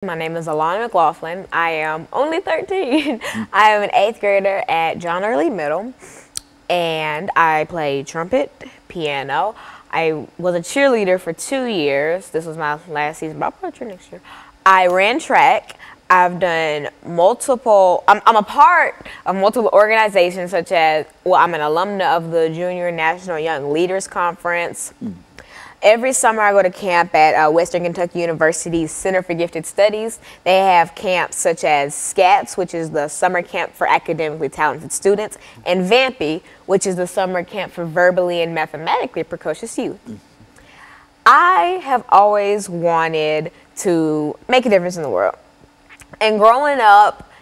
My name is Alana McLaughlin. I am only 13. I am an 8th grader at John Early Middle, and I play trumpet, piano. I was a cheerleader for 2 years. This was my last season, but I'll probably cheer next year. I ran track. I've done multiple, I'm a part of multiple organizations such as, I'm an alumna of the Junior National Young Leaders Conference. Every summer I go to camp at Western Kentucky University's Center for Gifted Studies. They have camps such as SCATS, which is the summer camp for academically talented students, and VAMPY, which is the summer camp for verbally and mathematically precocious youth. I have always wanted to make a difference in the world. And growing up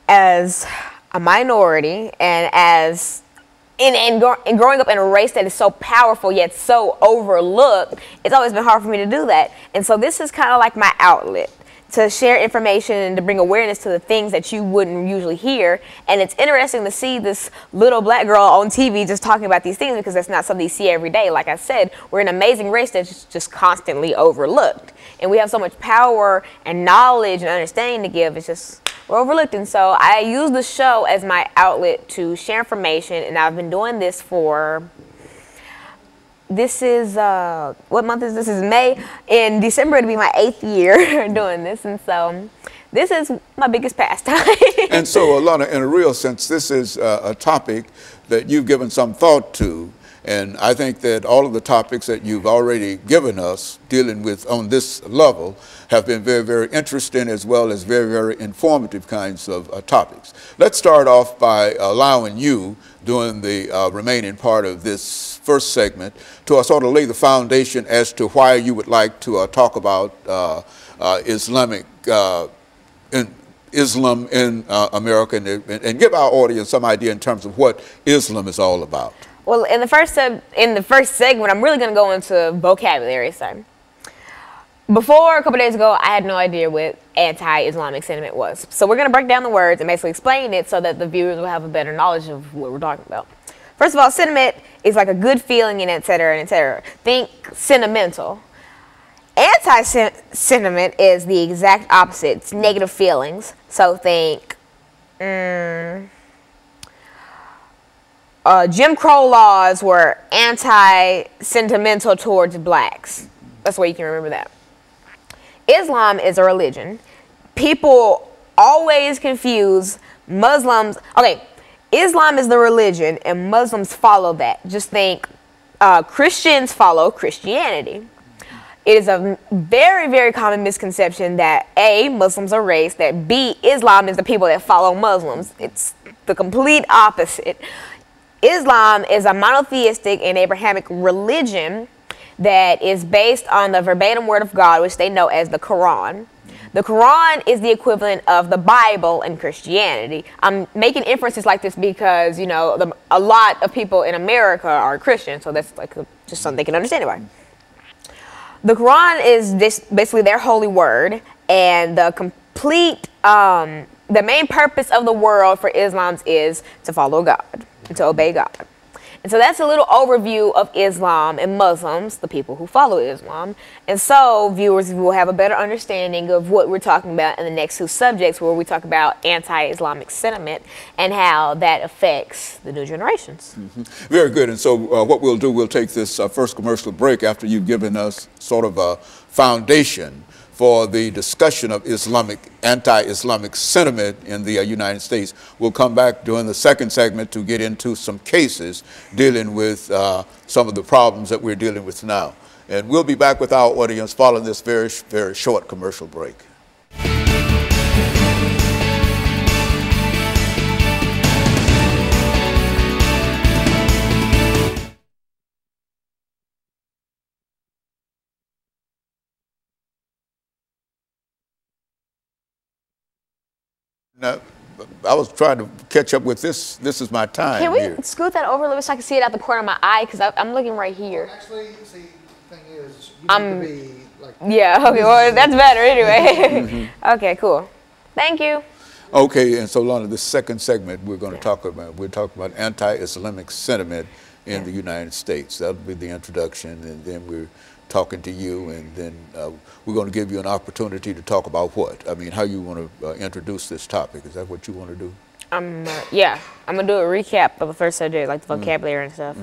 as a minority and growing up in a race that is so powerful yet so overlooked, it's always been hard for me to do that. And so this is kind of like my outlet to share information and to bring awareness to the things that you wouldn't usually hear. And it's interesting to see this little black girl on TV just talking about these things, because that's not something you see every day. Like I said, we're an amazing race that's just constantly overlooked. And we have so much power and knowledge and understanding to give. It's just, we're overlooked. And so I use the show as my outlet to share information, and I've been doing this for, this is, what month is this? This is May. In December, it'll be my 8th year doing this, and so this is my biggest pastime. And so, Alana, in a real sense, this is a topic that you've given some thought to, and I think that all of the topics that you've already given us dealing with on this level have been very, very interesting, as well as very, very informative kinds of topics. Let's start off by allowing you, during the remaining part of this first segment, to sort of lay the foundation as to why you would like to talk about Islam in America, and give our audience some idea in terms of what Islam is all about. Well, in the first segment, I'm really going to go into vocabulary. So, before a couple days ago, I had no idea what anti-Islamic sentiment was. So we're going to break down the words and basically explain it so that the viewers will have a better knowledge of what we're talking about. First of all, sentiment is like a good feeling, and et cetera, and et cetera. Think sentimental. Anti-sentiment is the exact opposite. It's negative feelings. So think, Jim Crow laws were anti-sentimental towards blacks. That's why you can remember that. Islam is a religion. People always confuse Muslims. Okay, Islam is the religion and Muslims follow that. Just think Christians follow Christianity. It is a very, very common misconception that A, Muslims are race, that B, Islam is the people that follow Muslims. It's the complete opposite. Islam is a monotheistic and Abrahamic religion that is based on the verbatim word of God, which they know as the Quran. The Quran is the equivalent of the Bible in Christianity. I'm making inferences like this because, you know, a lot of people in America are Christian, so that's like just something they can understand about. The Quran is basically their holy word, and the main purpose of the world for Islam is to follow God and to obey God. And so that's a little overview of Islam and Muslims, the people who follow Islam. And so viewers will have a better understanding of what we're talking about in the next 2 subjects, where we talk about anti-Islamic sentiment and how that affects the new generations. Very good. And so what we'll do, we'll take this first commercial break after you've given us sort of a foundation for the discussion of anti-Islamic sentiment in the United States. We'll come back during the second segment to get into some cases dealing with some of the problems that we're dealing with now. And we'll be back with our audience following this very, very short commercial break. Now, I was trying to catch up with this. This is my time. Can we here. scoot that over a little bit so I can see it out the corner of my eye? Because I'm looking right here. Well, actually, see, the thing is, you need to be like... Yeah, okay, well, that's better anyway. Okay, cool. Thank you. Okay, and so, Lana, the second segment we're going to talk about, anti-Islamic sentiment in the United States. That'll be the introduction, and then we're talking to you, and then we're going to give you an opportunity to talk about what? I mean, how you want to introduce this topic. Is that what you want to do? Yeah, I'm gonna do a recap of the first subject, like the vocabulary and stuff,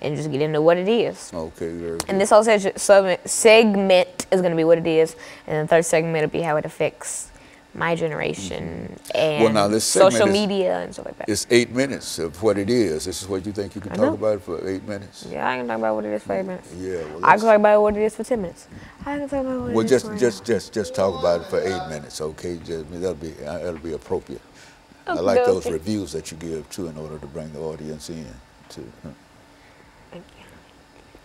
and just get into what it is. Okay, very good. And this whole segment is gonna be what it is, and the third segment will be how it affects my generation and now this social media and stuff like that. It's 8 minutes of what it is. This is what you think you can talk about it for 8 minutes? Yeah, I can talk about what it is for 8 minutes. Yeah, well, I can talk about what it is for 10 minutes. I can talk about what it is for just talk about it for 8 minutes, okay? That'll be appropriate. I like those reviews that you give too, in order to bring the audience in. Thank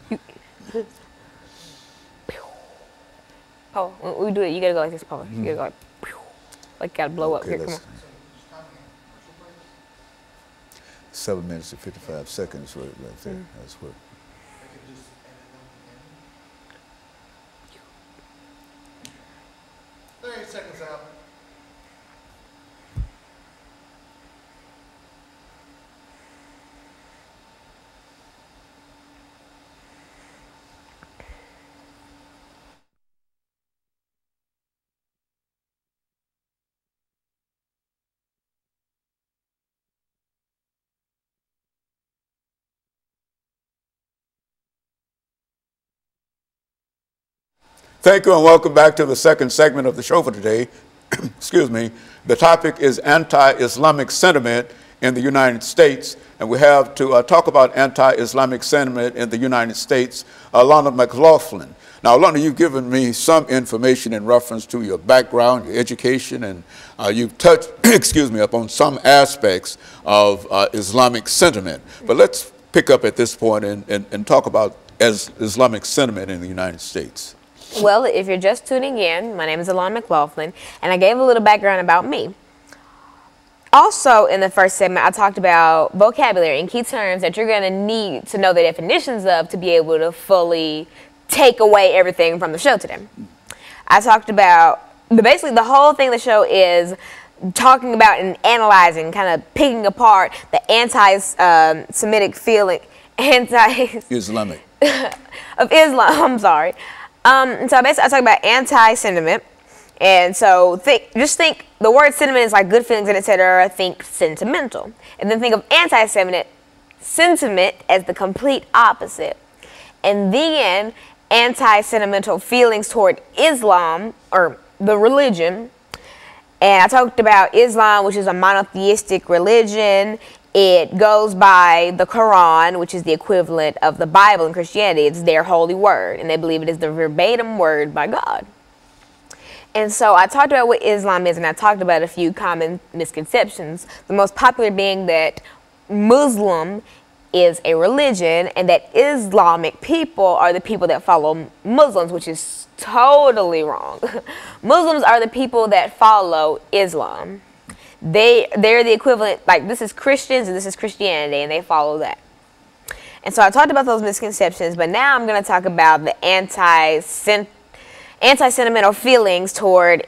you. Oh, when we do it, you gotta go like this, Paul. You gotta go like gotta blow up. Here, come on. 7 minutes and 55 seconds right there. That's what. 30 seconds out. Thank you and welcome back to the second segment of the show for today. Excuse me. The topic is anti-Islamic sentiment in the United States, and we have to talk about anti-Islamic sentiment in the United States, Alana McLaughlin. Now, Alana, you've given me some information in reference to your background, your education, and you've touched, excuse me, upon some aspects of Islamic sentiment. But let's pick up at this point and talk about Islamic sentiment in the United States. Well, if you're just tuning in, my name is Alana McLaughlin, and I gave a little background about me. Also, in the first segment, I talked about vocabulary and key terms that you're going to need to know the definitions of to be able to fully take away everything from the show today. I talked about, basically the whole thing of the show is talking about and analyzing, kind of picking apart the anti-Semitic feeling, Islamic. of Islam, I'm sorry. So basically I talk about anti-sentiment, and so just think the word sentiment is like good feelings and etc. Think sentimental, and then think of anti-sentiment as the complete opposite, and then anti-sentimental feelings toward Islam or the religion. And I talked about Islam, which is a monotheistic religion. It goes by the Quran, which is the equivalent of the Bible in Christianity. It's their holy word, and they believe it is the verbatim word by God. And so I talked about what Islam is, and I talked about a few common misconceptions, the most popular being that Muslim is a religion and that Islamic people are the people that follow Muslims, which is totally wrong. Muslims are the people that follow Islam. They're the equivalent, like this is Christians and this is Christianity, and they follow that. And so I talked about those misconceptions, but now I'm going to talk about the anti-sentimental feelings toward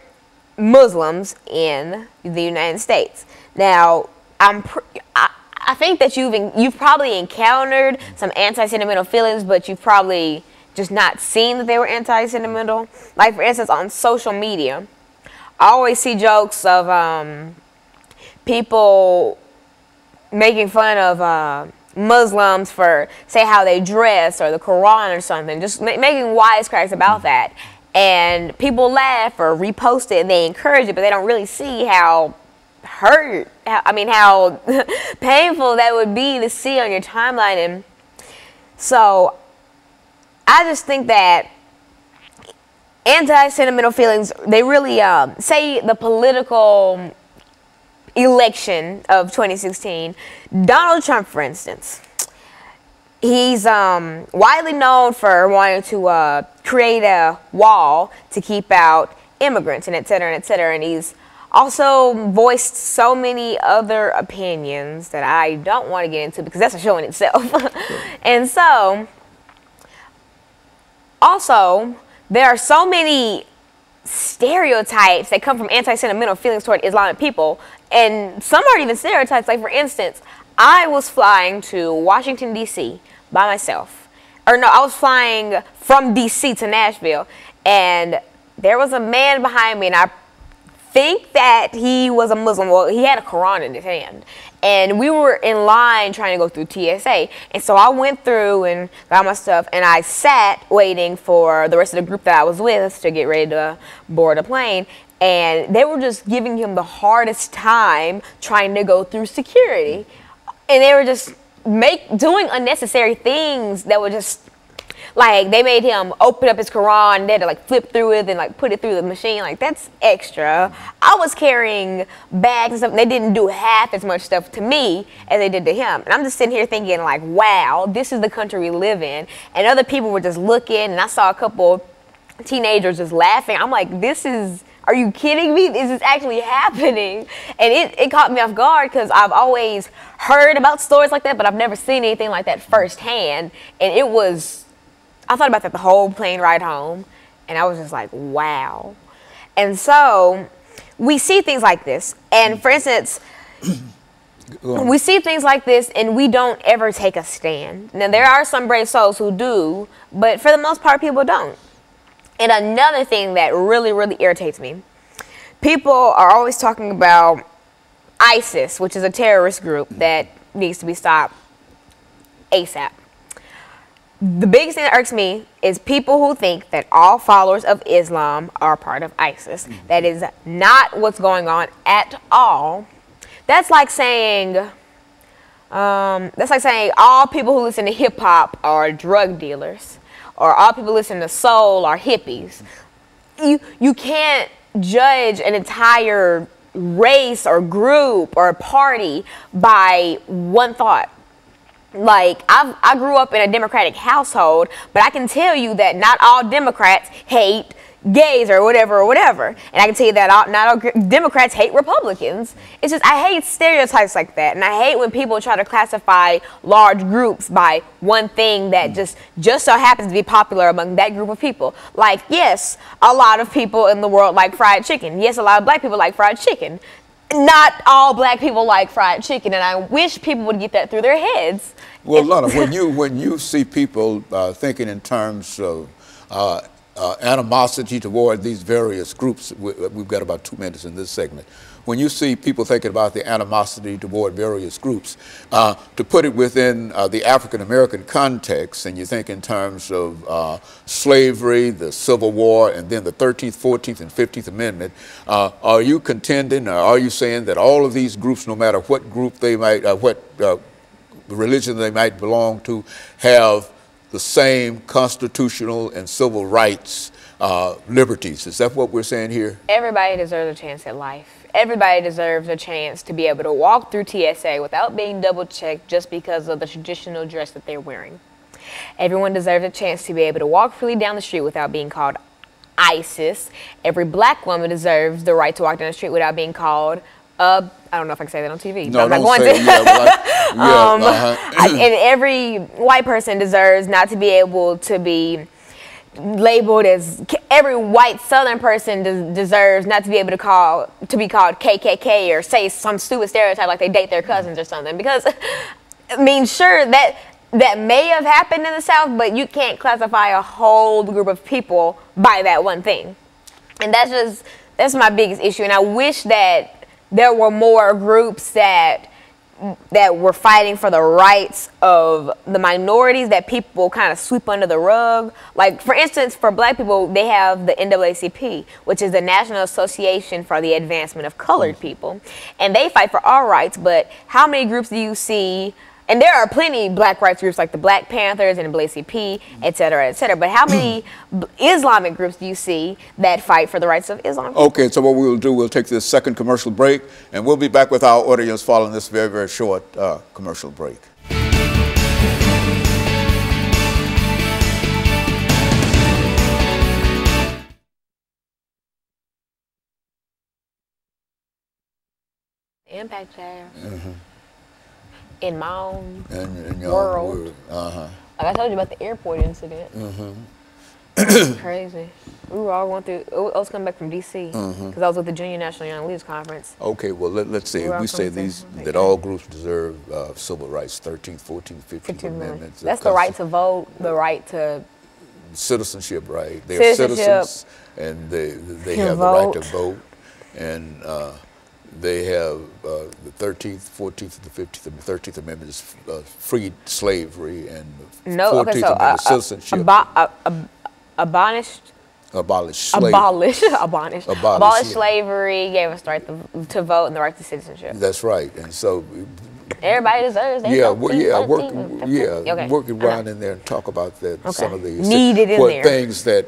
Muslims in the United States. Now, I think that you've probably encountered some anti-sentimental feelings, but you've probably just not seen that they were anti-sentimental. Like, for instance, on social media, I always see jokes of people making fun of Muslims for, say, how they dress or the Quran or something, just making wisecracks about that. And people laugh or repost it and they encourage it, but they don't really see how how painful that would be to see on your timeline. And so I just think that anti-sentimental feelings, they really, say the political election of 2016, Donald Trump, for instance, he's widely known for wanting to create a wall to keep out immigrants and et cetera, and he's also voiced so many other opinions that I don't want to get into because that's a show in itself. And so, also, there are so many stereotypes that come from anti-sentimental feelings toward Islamic people, and some aren't even stereotypes. Like, for instance, I was flying to Washington, D.C. by myself. or no, I was flying from D.C. to Nashville, and there was a man behind me, and I think that he was a Muslim. Well, he had a Quran in his hand, and we were in line trying to go through TSA, and so I went through and got my stuff, and I sat waiting for the rest of the group that I was with to get ready to board a plane, and they were just giving him the hardest time trying to go through security, and they were just doing unnecessary things that were just, like, they made him open up his Quran, and they had to, like, flip through it and, like, put it through the machine. Like, that's extra. I was carrying bags and stuff, and they didn't do half as much stuff to me as they did to him. And I'm just sitting here thinking, like, wow, this is the country we live in. And other people were just looking, and I saw a couple teenagers just laughing. I'm like, are you kidding me? This is actually happening. And it caught me off guard because I've always heard about stories like that, but I've never seen anything like that firsthand. And I thought about that the whole plane ride home, and I was just like, wow. And so we see things like this. And for instance, we see things like this, and we don't ever take a stand. Now, there are some brave souls who do, but for the most part, people don't. And another thing that really, really irritates me, people are always talking about ISIS, which is a terrorist group that needs to be stopped ASAP. The biggest thing that irks me is people who think that all followers of Islam are part of ISIS. That is not what's going on at all. That's like saying all people who listen to hip hop are drug dealers, or all people who listen to soul are hippies. You can't judge an entire race or group or party by one thought. Like, I grew up in a Democratic household, but I can tell you that not all Democrats hate gays or whatever. And I can tell you that not all Democrats hate Republicans. It's just, I hate stereotypes like that. And I hate when people try to classify large groups by one thing that just so happens to be popular among that group of people. Like, yes, a lot of people in the world like fried chicken. Yes, a lot of black people like fried chicken. Not all black people like fried chicken, and I wish people would get that through their heads. Well, Lana, when you see people thinking in terms of animosity toward these various groups, we've got about 2 minutes in this segment. When you see people thinking about the animosity toward various groups, to put it within the African-American context, and you think in terms of slavery, the Civil War, and then the 13th, 14th, and 15th Amendment, are you contending, or are you saying that all of these groups, no matter what group they might, what religion they might belong to, have the same constitutional and civil rights liberties? Is that what we're saying here? Everybody deserves a chance at life. Everybody deserves a chance to be able to walk through TSA without being double-checked just because of the traditional dress that they're wearing. Everyone deserves a chance to be able to walk freely down the street without being called ISIS. Every black woman deserves the right to walk down the street without being called I don't know if I can say that on TV. No, I'm not going to. And every white person deserves not to be able to be labeled as, every white Southern person deserves not to be able to be called KKK or say some stupid stereotype like they date their cousins or something. Because, I mean, sure, that may have happened in the South, but you can't classify a whole group of people by that one thing. And that's my biggest issue. And I wish that there were more groups that were fighting for the rights of the minorities that people kind of sweep under the rug. Like, for instance, for black people, they have the NAACP, which is the National Association for the Advancement of Colored People. And they fight for our rights, but how many groups do you see? And there are plenty of black rights groups like the Black Panthers and the NAACP, et cetera, et cetera. But how many Islamic groups do you see that fight for the rights of Islam? Okay, so what we will do, we'll take this second commercial break, and we'll be back with our audience following this very, very short commercial break. The impact has. In my own in your world. Own world. Like I told you about the airport incident. That's crazy. We were all going through. I was coming back from D.C. because I was with the Junior National Young Leaders Conference. Okay, well, let's see. We're We say that all groups deserve civil rights, 13th, 14th, 15th Amendments. That's the right to vote, the right to citizenship, right? They're citizens, and they have the right to vote, and they have the 13th, 14th, and the 15th. The 13th Amendment is freed slavery, and the 14th Amendment is citizenship. Abolish slavery, gave us the right to vote and the right to citizenship. That's right, and so everybody deserves. Working around in there and talk about that. Okay. Some of the things that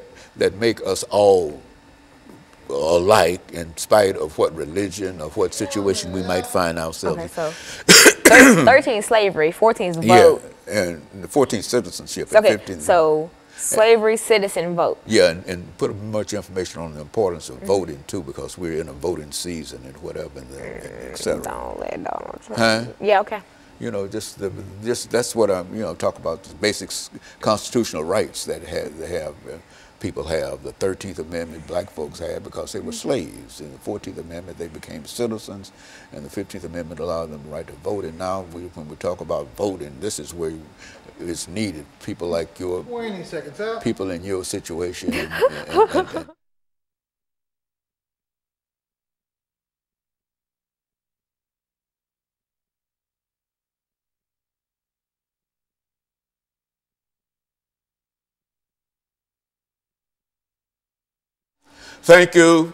make us all alike, in spite of what religion or what situation we might find ourselves. Okay, so 13 slavery, 14 vote. Yeah, and the 14 citizenship. Okay, 15 so slavery, citizen, vote. Yeah, and put much information on the importance of voting too, because we're in a voting season and whatever, and et cetera. Don't let Donald Trump. Huh? Yeah, okay. You know, just that's what I'm talk about, the basic constitutional rights that people have. The 13th Amendment black folks had because they were slaves. In the 14th Amendment they became citizens, and the 15th Amendment allowed them the right to vote. And now when we talk about voting, this is where it's needed. People like your 20 seconds out. People in your situation and Thank you,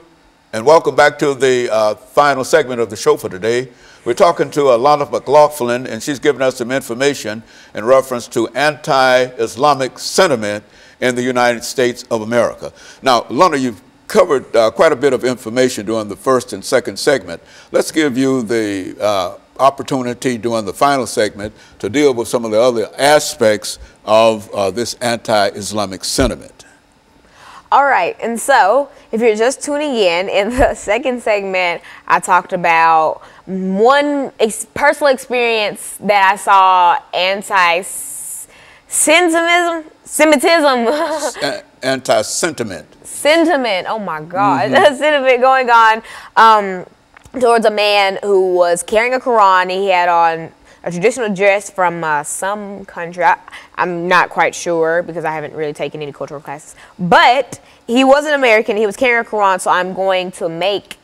and welcome back to the final segment of the show for today. We're talking to Alana McLaughlin, and she's giving us some information in reference to anti-Islamic sentiment in the United States of America. Now, Alana, you've covered quite a bit of information during the first and second segment. Let's give you the opportunity during the final segment to deal with some of the other aspects of this anti-Islamic sentiment. All right, and so if you're just tuning in the second segment, I talked about one personal experience that I saw anti-Semitism. Sentiment, oh my God. Sentiment going on towards a man who was carrying a Quran. He had on a traditional dress from some country. I'm not quite sure because I haven't really taken any cultural classes. But he was an American. He was carrying a Quran, so I'm going to make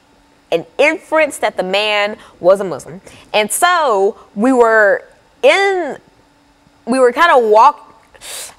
an inference that the man was a Muslim. And so we were kind of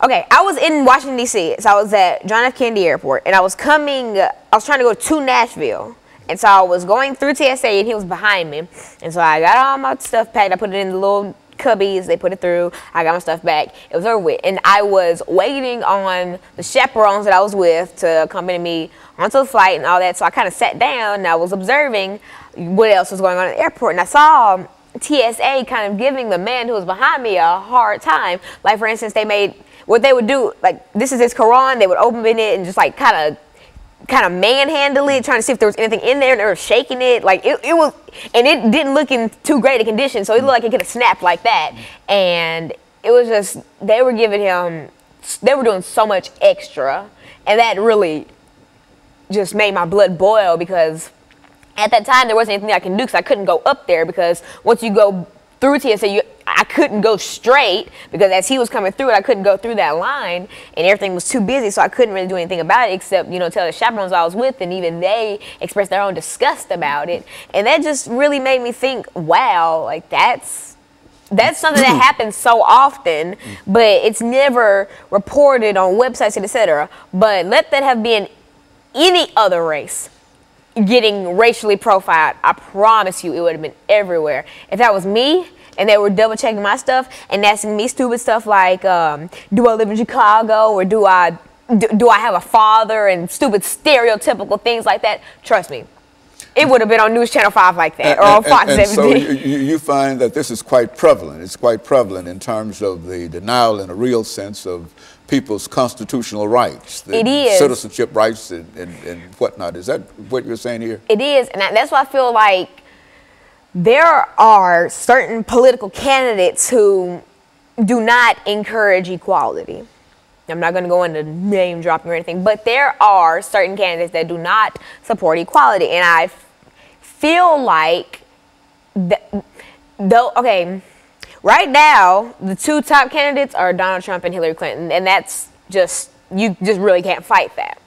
okay, I was in Washington, D.C., so I was at John F. Kennedy Airport, and I was trying to go to Nashville. And so I was going through TSA, and he was behind me. And so I got all my stuff packed. I put it in the little cubbies. They put it through. I got my stuff back. It was over with. And I was waiting on the chaperones that I was with to accompany me onto the flight and all that. So I kind of sat down, and I was observing what else was going on at the airport. And I saw TSA kind of giving the man who was behind me a hard time. Like, for instance, what they would do, like, this is his Quran. They would open it and just, like, kind of manhandle it, trying to see if there was anything in there, and they were shaking it. Like, it was, and it didn't look in too great a condition, so it looked like it could have snapped like that. And it was just, they were doing so much extra, and that really just made my blood boil, because at that time there wasn't anything I can do, because I couldn't go up there, because once you go through TSA, I couldn't go straight, because as he was coming through it, I couldn't go through that line, and everything was too busy, so I couldn't really do anything about it except, tell the chaperones I was with, and even they expressed their own disgust about it. And that just really made me think, wow, like that's something that happens so often, but it's never reported on websites and etc. But let that have been any other race getting racially profiled, I promise you it would have been everywhere. If that was me and they were double checking my stuff and asking me stupid stuff like, do I live in Chicago, or do I have a father, and stupid stereotypical things like that, trust me, it would have been on News Channel 5 like that, or on Fox 17. So you find that this is quite prevalent. It's quite prevalent in terms of the denial in a real sense of people's constitutional rights. It is. Citizenship rights and whatnot. Is that what you're saying here? It is, and that's why I feel like there are certain political candidates who do not encourage equality. I'm not going to go into name dropping or anything, but there are certain candidates that do not support equality. And I feel like, okay, right now, the two top candidates are Donald Trump and Hillary Clinton. And that's just, you just really can't fight that.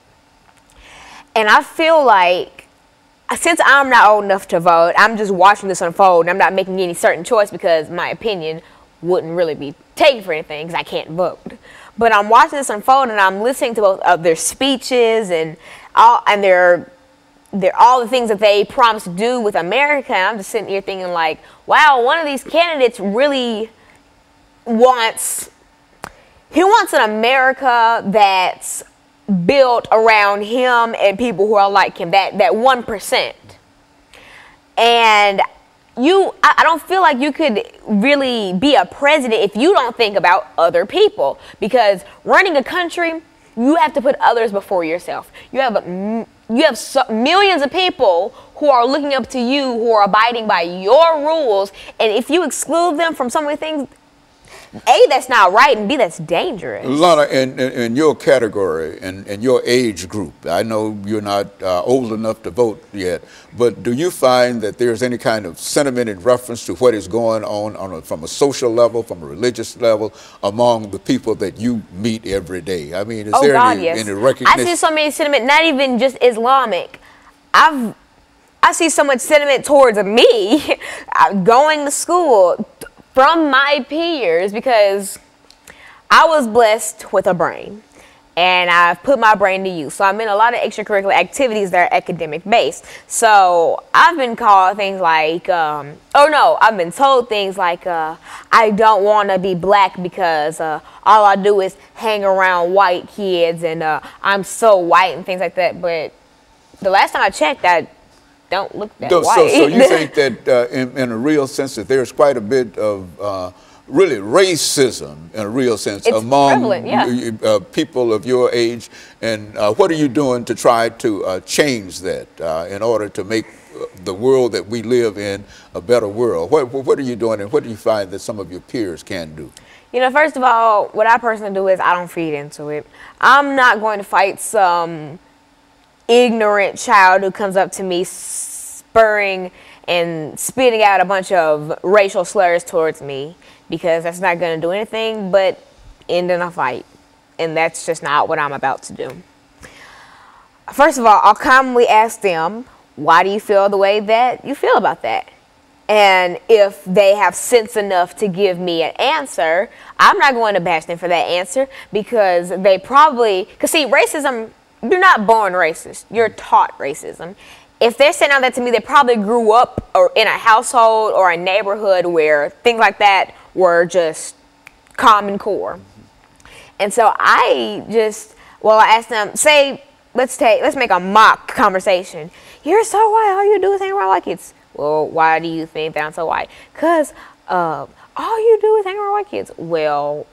And I feel like, since I'm not old enough to vote, I'm just watching this unfold, and I'm not making any certain choice because my opinion wouldn't really be taken for anything because I can't vote. But I'm watching this unfold, and I'm listening to both of their speeches and all the things that they promised to do with America. And I'm just sitting here thinking like, wow, one of these candidates really wants an America that's built around him and people who are like him, that 1%. And I don't feel like you could really be a president if you don't think about other people, because running a country, you have to put others before yourself. You have millions of people who are looking up to you, who are abiding by your rules, and if you exclude them from so many things, A, that's not right, and B, that's dangerous. Alana, in your category and your age group, I know you're not old enough to vote yet, but do you find that there's any kind of sentiment in reference to what is going on from a social level, from a religious level, among the people that you meet every day? I mean, is there any recognition? I see so many sentiment, not even just Islamic. I see so much sentiment towards me going to school from my peers, because I was blessed with a brain and I've put my brain to use. So I'm in a lot of extracurricular activities that are academic based. So I've been called things like, I've been told things like, I don't want to be black because all I do is hang around white kids and I'm so white and things like that. But the last time I checked, I don't look that white. So you think that in a real sense that there's quite a bit of really racism in a real sense among people of your age, and what are you doing to try to change that in order to make the world that we live in a better world? What are you doing, and what do you find that some of your peers can do? You know, first of all, what I personally do is I don't feed into it. I'm not going to fight some ignorant child who comes up to me spurring and spitting out a bunch of racial slurs towards me, because that's not going to do anything but end in a fight, and that's just not what I'm about to do. First of all, I'll calmly ask them, why do you feel the way that you feel about that? And if they have sense enough to give me an answer, I'm not going to bash them for that answer, because they probably, because see, racism, you're not born racist. You're taught racism. If they're saying all that to me, they probably grew up in a household or a neighborhood where things like that were just common core. And so I asked them, say, let's make a mock conversation. You're so white, all you do is hang around white kids. Well, why do you think that I'm so white? Because all you do is hang around white kids. Well,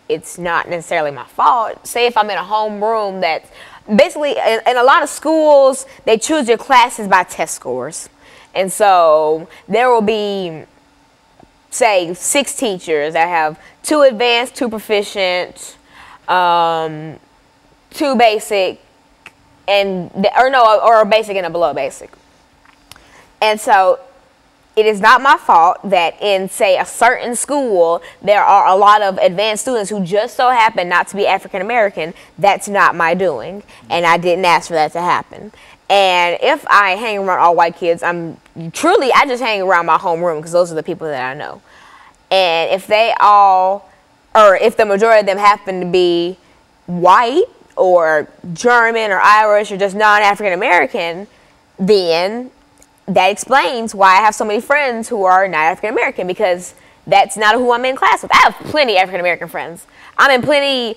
it's not necessarily my fault. Say if I'm in a homeroom that's basically, in a lot of schools, they choose your classes by test scores. And so there will be, say, 6 teachers that have 2 advanced, 2 proficient, 2 basic, or a basic and a below basic. And so it is not my fault that in, say, a certain school, there are a lot of advanced students who just so happen not to be African American. That's not my doing, and I didn't ask for that to happen. And if I hang around all white kids, I just hang around my homeroom, because those are the people that I know. And if if the majority of them happen to be white or German or Irish or just non-African American, then that explains why I have so many friends who are not African American, because that's not who I'm in class with. I have plenty of African American friends. I'm in plenty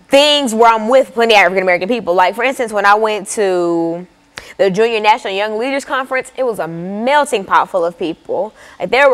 things where I'm with plenty of African American people. Like, for instance, when I went to the Junior National Young Leaders Conference, it was a melting pot full of people. Like, there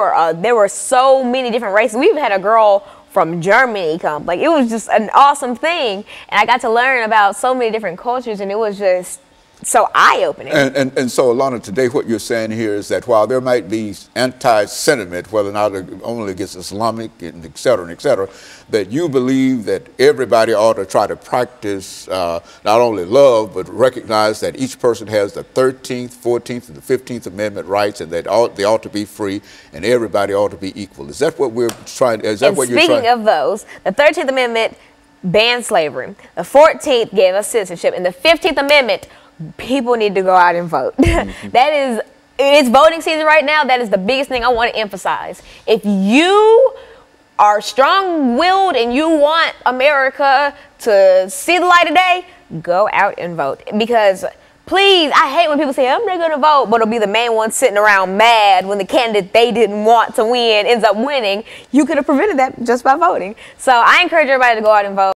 were so many different races. We even had a girl from Germany come. Like, it was just an awesome thing, and I got to learn about so many different cultures, and it was just so eye-opening. And so, Alana, today what you're saying here is that while there might be anti-sentiment, whether or not only against Islamic and et cetera, that you believe that everybody ought to try to practice not only love, but recognize that each person has the 13th, 14th, and the 15th Amendment rights, and that they ought to be free, and everybody ought to be equal. Is that what we're trying? Is that and what you're trying? Speaking of those, the 13th Amendment banned slavery. The 14th gave us citizenship, and the 15th Amendment, people need to go out and vote. That is, it's voting season right now. That is the biggest thing I want to emphasize. If you are strong-willed and you want America to see the light of day, go out and vote. Because please, I hate when people say, I'm not going to vote, but it'll be the main one sitting around mad when the candidate they didn't want to win ends up winning. You could have prevented that just by voting. So I encourage everybody to go out and vote.